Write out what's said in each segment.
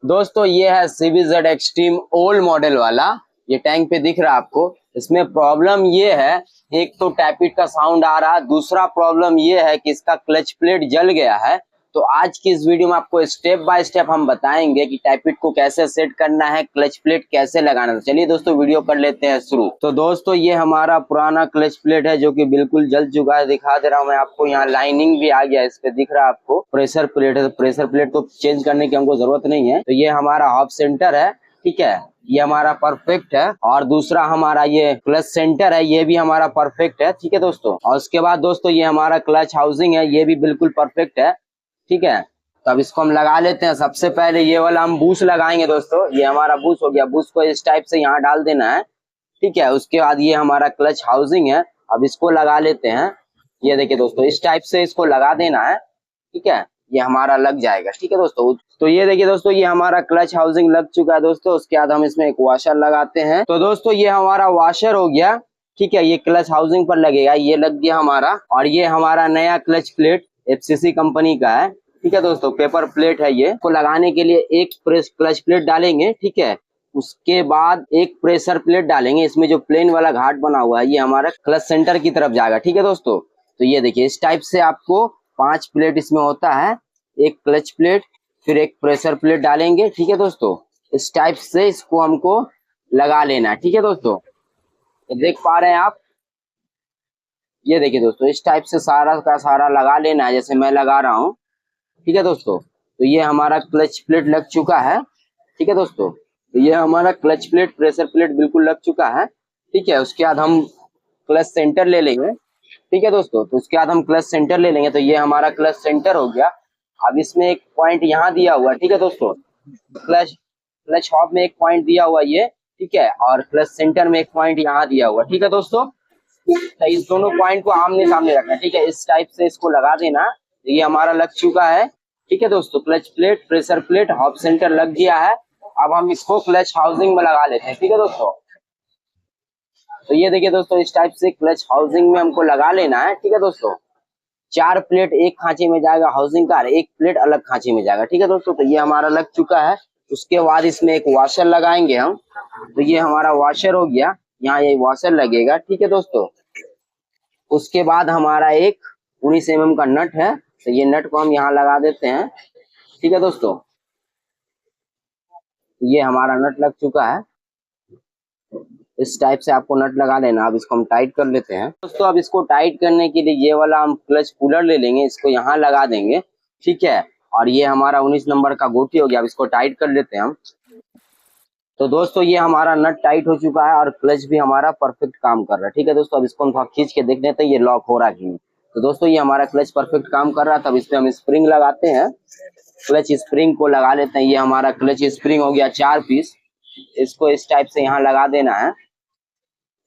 दोस्तों ये है CBZ एक्सट्रीम ओल्ड मॉडल वाला। ये टैंक पे दिख रहा है आपको। इसमें प्रॉब्लम ये है, एक तो टैपिट का साउंड आ रहा है, दूसरा प्रॉब्लम ये है कि इसका क्लच प्लेट जल गया है। तो आज की इस वीडियो में आपको स्टेप बाय स्टेप हम बताएंगे कि टैपिट को कैसे सेट करना है, क्लच प्लेट कैसे लगाना है। चलिए दोस्तों वीडियो कर लेते हैं शुरू। तो दोस्तों ये हमारा पुराना क्लच प्लेट है जो कि बिल्कुल जल चुका है। दिखा दे रहा हूँ मैं आपको, यहाँ लाइनिंग भी आ गया है, इस पे दिख रहा है आपको। प्रेशर प्लेट है, तो प्रेशर प्लेट तो चेंज करने की हमको जरूरत नहीं है। तो ये हमारा ऑफ सेंटर है, ठीक है, ये हमारा परफेक्ट है। और दूसरा हमारा ये क्लच सेंटर है, ये भी हमारा परफेक्ट है, ठीक है दोस्तों। और उसके बाद दोस्तों ये हमारा क्लच हाउसिंग है, ये भी बिल्कुल परफेक्ट है, ठीक है। तो अब इसको हम लगा लेते हैं। सबसे पहले ये वाला हम बूश लगाएंगे दोस्तों। ये हमारा बूश हो गया, बूश को इस टाइप से यहाँ डाल देना है, ठीक है। उसके बाद ये हमारा क्लच हाउसिंग है, अब इसको लगा लेते हैं। ये देखिए दोस्तों, इस टाइप से इसको लगा देना है, ठीक है। ये हमारा लग जाएगा, ठीक है दोस्तों। तो ये देखिए दोस्तों, ये हमारा क्लच हाउसिंग लग चुका है दोस्तों। उसके बाद हम इसमें एक वॉशर लगाते हैं। तो दोस्तों ये हमारा वॉशर हो गया, ठीक है। ये क्लच हाउसिंग पर लगेगा, ये लग गया हमारा। और ये हमारा नया क्लच प्लेट FCC कंपनी का है, ठीक है दोस्तों। पेपर प्लेट है ये। को लगाने के लिए एक क्लच प्लेट डालेंगे, ठीक है। उसके बाद एक प्रेशर प्लेट डालेंगे। इसमें जो प्लेन वाला घाट बना हुआ है ये हमारा क्लच सेंटर की तरफ जाएगा, ठीक है दोस्तों। तो ये देखिए इस टाइप से आपको 5 प्लेट इसमें होता है। एक क्लच प्लेट, फिर एक प्रेशर प्लेट डालेंगे, ठीक है दोस्तों। इस टाइप से इसको हमको लगा लेना है, ठीक है दोस्तों। तो देख पा रहे हैं आप, ये देखिए दोस्तों, इस टाइप से सारा का सारा लगा लेना है, जैसे मैं लगा रहा हूँ, ठीक है दोस्तों। तो ये हमारा क्लच प्लेट लग चुका है, ठीक है दोस्तों। तो ये हमारा क्लच प्लेट प्रेशर प्लेट बिल्कुल लग चुका है, ठीक है। उसके बाद हम क्लच सेंटर ले लेंगे, ठीक है दोस्तों। तो उसके बाद हम क्लच सेंटर ले लेंगे। तो ये हमारा क्लच सेंटर हो गया। अब इसमें एक पॉइंट यहाँ दिया हुआ है, ठीक है दोस्तों। क्लच क्लच हॉब में एक पॉइंट दिया हुआ ये, ठीक है। और क्लच सेंटर में एक पॉइंट यहाँ दिया हुआ, ठीक है दोस्तों। तो इस दोनों पॉइंट को आमने सामने रखना, ठीक है। इस टाइप से इसको लगा देना। ये हमारा लग चुका है, ठीक है दोस्तों। Clutch plate pressure plate hob centre लग गया है। अब हम इसको क्लच हाउसिंग में लगा लेते हैं, ठीक है दोस्तों। तो ये देखिए दोस्तों, इस टाइप से क्लच हाउसिंग में हमको लगा लेना है, ठीक है दोस्तों। 4 प्लेट एक खांचे में जाएगा हाउसिंग का, एक प्लेट अलग खांचे में जाएगा, ठीक है दोस्तों। तो ये हमारा लग चुका है। उसके बाद इसमें एक वॉशर लगाएंगे हम। तो ये हमारा वॉशर हो गया, यहाँ ये वॉशर लगेगा, ठीक है दोस्तों। उसके बाद हमारा एक 19 mm का नट है। तो ये नट को हम यहाँ लगा देते हैं, ठीक है दोस्तों। ये हमारा नट लग चुका है। इस टाइप से आपको नट लगा लेना। अब इसको हम टाइट कर लेते हैं दोस्तों। अब इसको टाइट करने के लिए ये वाला हम क्लच पुलर ले लेंगे, इसको यहाँ लगा देंगे, ठीक है। और ये हमारा 19 नंबर का गोटी हो गया। अब इसको टाइट कर लेते हैं हम। तो दोस्तों ये हमारा नट टाइट हो चुका है और क्लच भी हमारा परफेक्ट काम कर रहा है, ठीक है दोस्तों। अब इसको हम थोड़ा खींच के देख लेते हैं ये लॉक हो रहा है कि नहीं। तो दोस्तों ये हमारा क्लच परफेक्ट काम कर रहा है। तब इसमें हम स्प्रिंग लगाते हैं, क्लच स्प्रिंग को लगा लेते हैं। ये हमारा क्लच स्प्रिंग हो गया 4 पीस। इसको इस टाइप से यहाँ लगा देना है,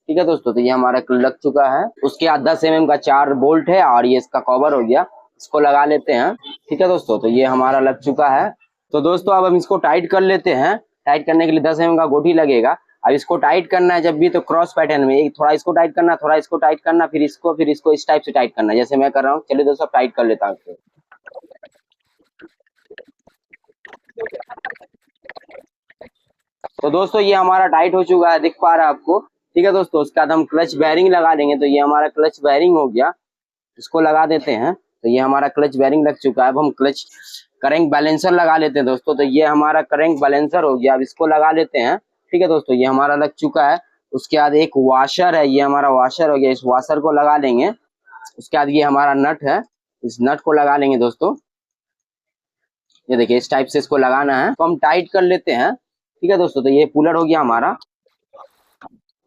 ठीक है दोस्तों। तो ये हमारा लग चुका है। उसके बाद 10 mm का 4 बोल्ट है और ये इसका कवर हो गया, इसको लगा लेते हैं, ठीक है दोस्तों। तो ये हमारा लग चुका है। तो दोस्तों अब हम इसको टाइट कर लेते हैं। टाइट करने के लिए 10 mm का गोटी लगेगा। अब इसको टाइट करना है जब भी, तो क्रॉस पैटर्न में एक थोड़ा इसको टाइट करना, थोड़ा इसको टाइट करना, फिर इसको इस टाइप से टाइट करना, जैसे मैं कर रहा हूँ। चलिए दोस्तों टाइट कर लेता हूँ। तो दोस्तों ये हमारा टाइट हो चुका है, दिख पा रहा है आपको, ठीक है दोस्तों। उसके बाद हम क्लच बेयरिंग लगा देंगे। तो ये हमारा क्लच बेयरिंग हो गया, इसको लगा देते हैं। तो ये हमारा क्लच बेयरिंग लग चुका है। अब हम क्लच करेंट बैलेंसर लगा लेते हैं दोस्तों। तो ये हमारा करेंट बैलेंसर हो गया। अब इसको लगा लेते हैं, ठीक है दोस्तों। ये हमारा लग चुका है। उसके बाद एक वॉशर है, ये हमारा वॉशर हो गया। इस वॉशर को लगा लेंगे। उसके बाद ये हमारा नट है, इस नट को लगा लेंगे दोस्तों। ये देखिए इस टाइप से इसको लगाना है। तो हम टाइट कर लेते हैं, ठीक है दोस्तों। तो ये पुलर हो गया हमारा।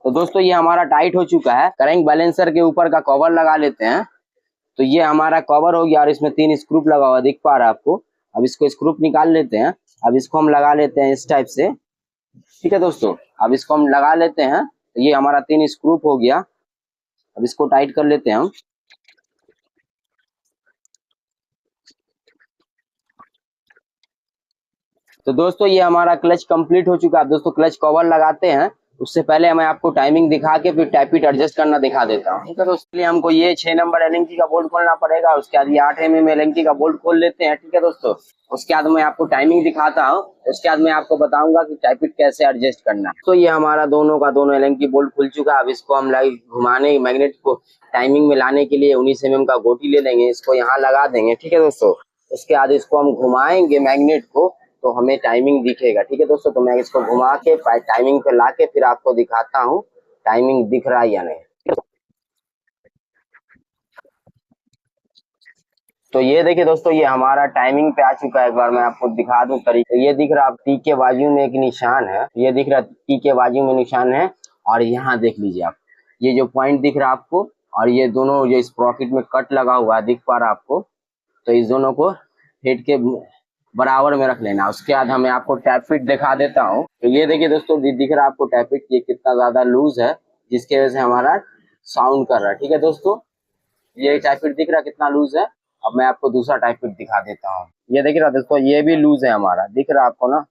तो दोस्तों ये हमारा टाइट हो चुका है। करेंट बैलेंसर के ऊपर का कवर लगा लेते हैं। तो ये हमारा कवर हो गया और इसमें 3 स्क्रू लगा हुआ दिख पा रहा है आपको। अब इसको स्क्रू निकाल लेते हैं। अब इसको हम लगा लेते हैं इस टाइप से, ठीक है दोस्तों। अब इसको हम लगा लेते हैं। तो ये हमारा 3 स्क्रू हो गया। अब इसको टाइट कर लेते हैं हम। तो दोस्तों ये हमारा क्लच कंप्लीट हो चुका है। दोस्तों क्लच कवर लगाते हैं। उससे पहले मैं आपको टाइमिंग दिखा के फिर टैपिट एडजस्ट करना दिखा देता हूँ। ठीक है, तो उसके लिए हमको ये 6 नंबर एलएनकी का बोल्ट खोलना पड़ेगा। उसके बाद ये 8 एलएनकी का बोल्ट खोल लेते हैं। ठीक है दोस्तों, उसके बाद मैं आपको टाइमिंग दिखाता हूँ, उसके बाद मैं आपको बताऊंगा कि टैपिट कैसे एडजस्ट करना है। तो ये हमारा दोनों का दोनों एलएनकी बोल्ट खुल चुका है। अब इसको हम घुमाने मैग्नेट को टाइमिंग में लाने के लिए 19 mm का गोटी ले लेंगे, इसको यहाँ लगा देंगे। ठीक है दोस्तों, उसके बाद इसको हम घुमाएंगे मैग्नेट को तो हमें टाइमिंग दिखेगा। ठीक है दोस्तों, तो मैं इसको घुमा के टाइमिंग पे ला के फिर आपको दिखाता हूँ टाइमिंग दिख रहा है या नहीं। तो ये देखिए दोस्तों, ये हमारा टाइमिंग पे आ चुका है। एक बार मैं आपको दिखा दूं तरीके, ये दिख रहा है टी के बाजू में एक निशान है, ये दिख रहा है टी के बाजू में निशान है। और यहाँ देख लीजिए आप, ये जो पॉइंट दिख रहा है आपको, और ये दोनों जो स्प्रॉकेट में कट लगा हुआ है दिख पा रहा है आपको, तो इस दोनों को हेड के बराबर में रख लेना। उसके बाद हमें आपको टैप फिट दिखा देता हूँ। तो ये देखिए दोस्तों, दिख रहा है आपको टैप फिट, ये कितना ज्यादा लूज है जिसकी वजह से हमारा साउंड कर रहा है। ठीक है दोस्तों, ये टैप फिट दिख रहा है कितना लूज है। अब मैं आपको दूसरा टैप फिट दिखा देता हूँ। ये देख रहा है दोस्तों, ये भी लूज है हमारा, दिख रहा है आपको ना।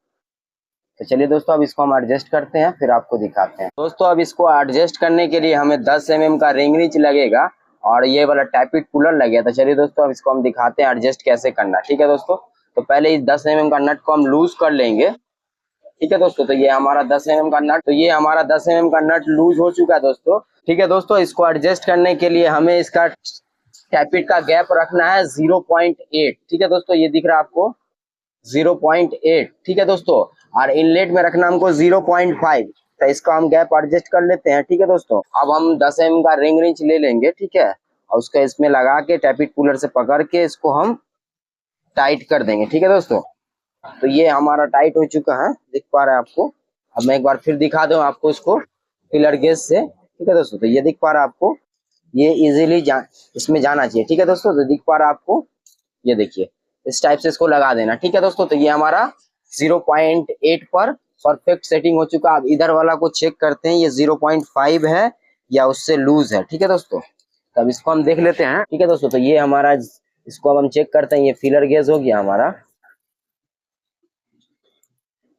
तो चलिए दोस्तों, अब इसको हम एडजस्ट करते हैं फिर आपको दिखाते हैं। दोस्तों, अब इसको एडजस्ट करने के लिए हमें 10 mm का रिंग रिंच लगेगा और ये वाला टैपिट कूलर लगेगा। तो चलिए दोस्तों, अब इसको हम दिखाते हैं एडजस्ट कैसे करना। ठीक है दोस्तों, तो पहले इस 10 mm का नट को हम लूज कर लेंगे। ठीक है दोस्तों, तो ये हमारा 10 mm का नट, तो ये हमारा 10 mm का नट लूज हो चुका है दोस्तों। ठीक है दोस्तों, इसको एडजस्ट करने के लिए हमें इसका टैपिट का गैप रखना है 0.8। ठीक है दोस्तों, ये दिख रहा है आपको 0.8। ठीक है दोस्तों, और इनलेट में रखना हमको 0.5। तो इसका हम गैप एडजस्ट कर लेते हैं। ठीक है दोस्तों, अब हम 10 mm का रिंग रिंच ले लेंगे। ठीक है, और उसका इसमें लगा के टैपिट कूलर से पकड़ के इसको हम टाइट कर देंगे। ठीक है दोस्तों, तो ये हमारा टाइट हो चुका है, दिख पा रहा है आपको। अब मैं एक बार फिर दिखा दूं आपको इसको फिलर गेज से। ठीक है दोस्तों, तो ये दिख पा रहा है आपको, ये इजीली इसमें जाना चाहिए। ठीक है दोस्तों, तो दिख पा रहा है आपको, ये देखिए इस टाइप से इसको लगा देना। ठीक है दोस्तों, तो ये हमारा 0.8 पर परफेक्ट सेटिंग हो चुका। अब इधर वाला को चेक करते हैं, ये 0.5 है या उससे लूज है। ठीक है दोस्तों, तब इसको हम देख लेते हैं। ठीक है दोस्तों, तो ये हमारा, इसको अब हम चेक करते हैं, ये फीलर गेज हो गया हमारा।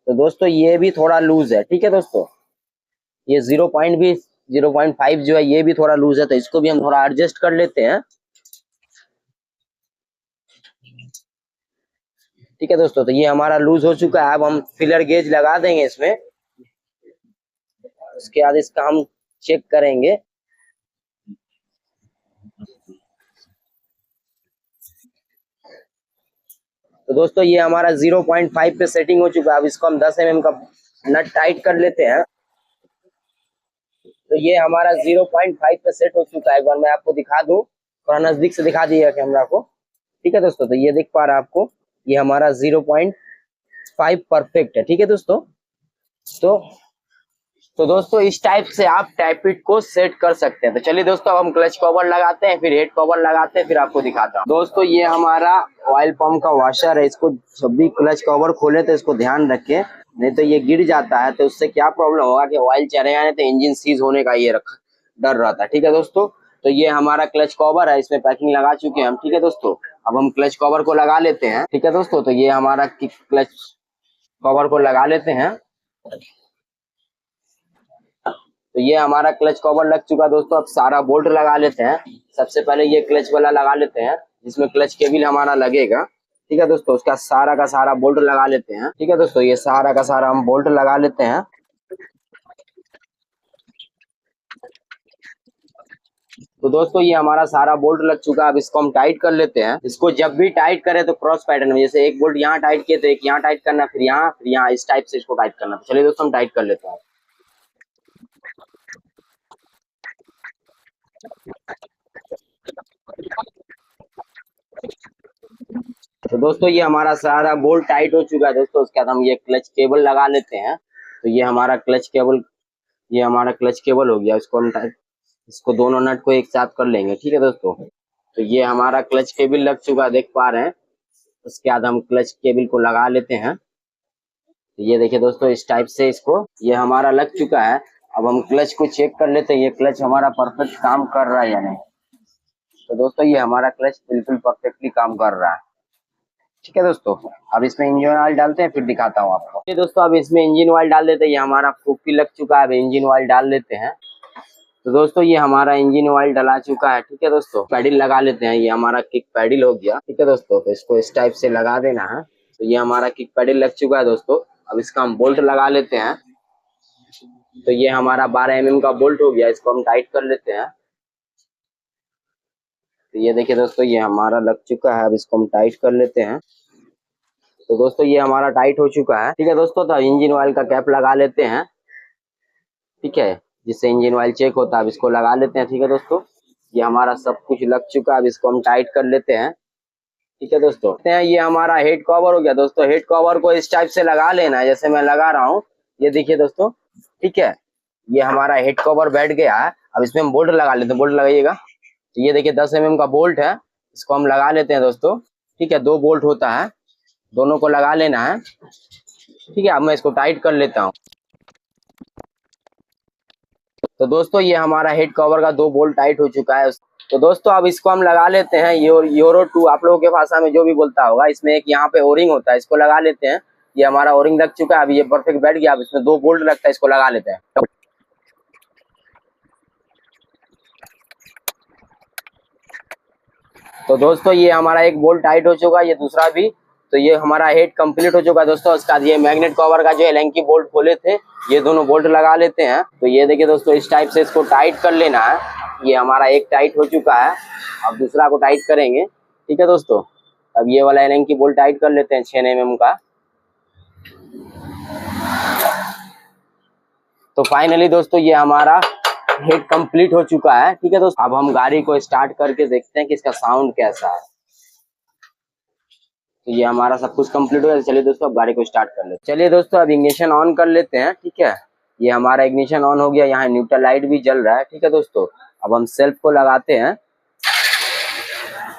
तो दोस्तों, ये भी थोड़ा लूज है। ठीक है दोस्तों, ये 0.5 जो है ये भी थोड़ा लूज है, तो इसको भी हम थोड़ा एडजस्ट कर लेते हैं। ठीक है दोस्तों, तो ये हमारा लूज हो चुका है। अब हम फिलर गेज लगा देंगे इसमें, उसके बाद इसका हम चेक करेंगे। तो दोस्तों, ये हमारा 0.5 पे सेटिंग हो चुका है। अब इसको हम 10 mm का नट टाइट कर लेते हैं। तो ये हमारा 0.5 पे सेट हो चुका है। एक बार मैं आपको दिखा दूं, थोड़ा नजदीक से दिखा दीजिएगा कैमरा को। ठीक है दोस्तों, तो ये दिख पा रहा है आपको, ये हमारा 0.5 परफेक्ट है। ठीक है दोस्तों, तो दोस्तों इस टाइप से आप टैपिट को सेट कर सकते हैं। तो चलिए दोस्तों, अब हम क्लच कवर लगाते हैं, फिर हेड कवर लगाते हैं, फिर आपको दिखाता हूँ। दोस्तों, ये हमारा ऑयल पंप का वॉशर है। इसको जब भी क्लच कवर खोले तो इसको ध्यान रखें, नहीं तो ये गिर जाता है। तो उससे क्या प्रॉब्लम होगा कि ऑयल चलेगा नहीं तो इंजन सीज होने का ये डर रहता है। ठीक है दोस्तों, तो ये हमारा क्लच कवर है, इसमें पैकिंग लगा चुके हैं हम। ठीक है दोस्तों, अब हम क्लच कवर को लगा लेते हैं। ठीक है दोस्तों, तो ये हमारा क्लच कवर को लगा लेते हैं। तो ये हमारा क्लच कवर लग चुका है दोस्तों। अब सारा बोल्ट लगा लेते हैं। सबसे पहले ये क्लच वाला लगा लेते हैं, जिसमें क्लच केबल हमारा लगेगा। ठीक है दोस्तों, उसका सारा का सारा बोल्ट लगा लेते हैं। ठीक है दोस्तों, ये सारा का सारा हम बोल्ट लगा लेते हैं। तो दोस्तों, ये हमारा सारा बोल्ट लग चुका है। अब इसको हम टाइट कर लेते हैं। इसको जब भी टाइट करें तो क्रॉस पैटर्न में, जैसे एक बोल्ट यहाँ टाइट किए तो एक यहाँ टाइट करना, फिर यहाँ इस टाइप से इसको टाइट करना। तो चलिए दोस्तों, हम टाइट कर लेते हैं। तो दोस्तों, ये हमारा सारा बोल्ट टाइट हो चुका है दोस्तों। उसके बाद हम ये क्लच केबल लगा लेते हैं। तो ये हमारा क्लच केबल, ये हमारा क्लच केबल हो गया। इसको हम टाइट, इसको दोनों नट को एक साथ कर लेंगे। ठीक है दोस्तों, तो ये हमारा क्लच केबल लग चुका है, देख पा रहे हैं। उसके बाद हम क्लच केबल को लगा लेते हैं। तो ये देखिए दोस्तों, इस टाइप से इसको, ये हमारा लग चुका है। अब हम क्लच को चेक कर लेते हैं, ये क्लच हमारा परफेक्ट काम कर रहा है या नहीं। तो दोस्तों, ये हमारा क्लच बिल्कुल परफेक्टली काम कर रहा है। ठीक है दोस्तों, अब इसमें इंजन ऑयल डालते हैं, फिर दिखाता हूँ आपको। ये दोस्तों अब इसमें इंजन ऑयल डाल देते हैं। ये हमारा फुक्की लग चुका है, अब इंजन ऑयल डाल लेते हैं। तो दोस्तों ये हमारा इंजन ऑयल डला चुका है। ठीक है दोस्तों, पैडल लगा लेते हैं। ये हमारा किक पैडल हो गया। ठीक है दोस्तों, तो इसको इस टाइप से लगा देना है। तो ये हमारा किक पैडल लग चुका है दोस्तों। अब इसका हम बोल्ट लगा लेते हैं। तो ये हमारा 12 mm का बोल्ट हो गया, इसको हम टाइट कर लेते हैं। तो ये देखिए दोस्तों, ये हमारा लग चुका है। अब इसको हम टाइट कर लेते हैं। तो दोस्तों ये हमारा टाइट हो चुका है। ठीक है दोस्तों, तो इंजन ऑयल का कैप लगा लेते हैं। ठीक है, जिससे इंजन ऑयल चेक होता है। अब इसको लगा लेते हैं। ठीक है दोस्तों, ये हमारा सब कुछ लग चुका है। अब इसको हम टाइट कर लेते हैं। ठीक है दोस्तों, ये हमारा हेड कवर हो गया दोस्तों। हेड कवर को इस टाइप से लगा लेना है, जैसे मैं लगा रहा हूँ। ये देखिए दोस्तों, ठीक है, ये हमारा हेड कवर बैठ गया है। अब इसमें हम बोल्ट लगा लेते हैं। बोल्ट लगाइएगा। तो ये देखिए 10 mm का बोल्ट है, इसको हम लगा लेते हैं दोस्तों। ठीक है, 2 बोल्ट होता है, दोनों को लगा लेना है। ठीक है, अब मैं इसको टाइट कर लेता हूँ। तो दोस्तों ये हमारा हेड कवर का 2 बोल्ट टाइट हो चुका है। तो दोस्तों अब इसको हम लगा लेते हैं। यूरो 2 आप लोगों के भाषा में जो भी बोलता होगा, इसमें एक यहाँ पे ओरिंग होता है, इसको लगा लेते हैं। ये हमारा ओरिंग लग चुका है। अब ये परफेक्ट बैठ गया। अब इसमें 2 बोल्ट लगता है, इसको लगा लेते हैं। तो दोस्तों ये हमारा एक बोल्ट टाइट हो चुका है, ये दूसरा भी। तो ये हमारा हेड कंप्लीट हो चुका है दोस्तों। उसका ये मैग्नेट कवर का जो एलेंकी बोल्ट खोले थे, ये दोनों बोल्ट लगा लेते हैं। तो ये देखिए दोस्तों, इस टाइप से इसको टाइट कर लेना है। ये हमारा एक टाइट हो चुका है, अब दूसरा को टाइट करेंगे। ठीक है दोस्तों, अब ये वाला एलेंकी बोल्ट टाइट कर लेते हैं 6 mm का। तो फाइनली दोस्तों ये हमारा हेड कंप्लीट हो चुका है। ठीक है दोस्तों, अब हम गाड़ी को स्टार्ट करके देखते हैं कि इसका साउंड कैसा है। तो ये हमारा सब कुछ कंप्लीट हो गया। चलिए दोस्तों, अब गाड़ी को स्टार्ट कर लेते हैं। चलिए दोस्तों, अब इग्निशन ऑन कर लेते हैं। ठीक है, ये हमारा इग्निशन ऑन हो गया। यहाँ न्यूट्रल लाइट भी जल रहा है। ठीक है दोस्तों, अब हम सेल्फ को लगाते हैं।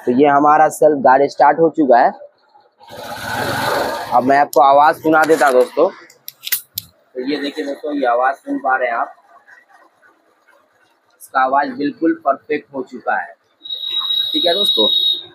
तो ये हमारा सेल्फ गाड़ी स्टार्ट हो चुका है। अब मैं आपको आवाज सुना देता दोस्तों। तो ये देखिए दोस्तों, ये आवाज सुन पा रहे हैं आप, इसका आवाज बिल्कुल परफेक्ट हो चुका है। ठीक है दोस्तों,